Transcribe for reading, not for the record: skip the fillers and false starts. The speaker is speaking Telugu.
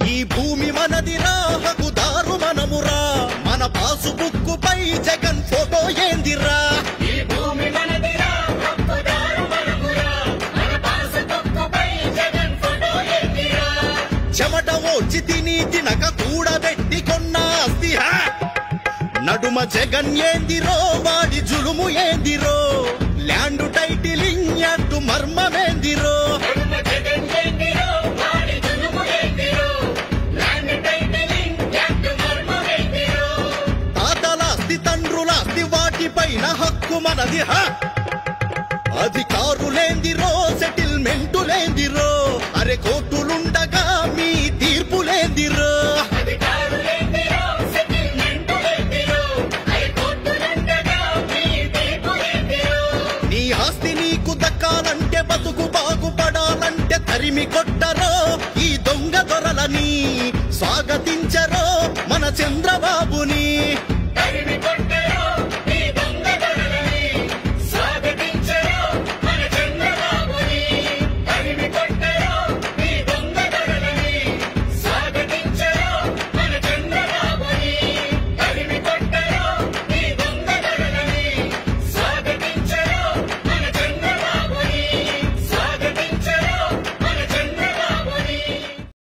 ఈ భూమి మనదిరా హక్కుదారు మనమురా మన పాసు బుక్కు పై జగన్ ఫోటో ఏందిరా ఈ భూమి మనదిరా హక్కుదారు మనమురా మన పాసు బుక్కు పై జగన్ ఫోటో ఏందిరా చెమట ఓచి తిని తినక కూడబెట్టి కొన్న ఆస్తి నడుమ జగన్ ఏందిరో వాడి జులుము ఏందిరో ల్యాండ్ టైటిలింగ్ యాక్ట్ మర్మమేందిరో తాతలాస్తి తండ్రులాస్తి వాటిపైన హక్కు మనది అధికారులేందిరో సెటిల్మెంటులేందిరో అరే కోర్టులుండగా మీ తీర్పులేందిరో నీ ఆస్తి నీకు దక్కాలంటే బతుకు బాగుపడాలంటే తరిమి కొట్టరో ఈ దొంగ దొరలని స్వాగతి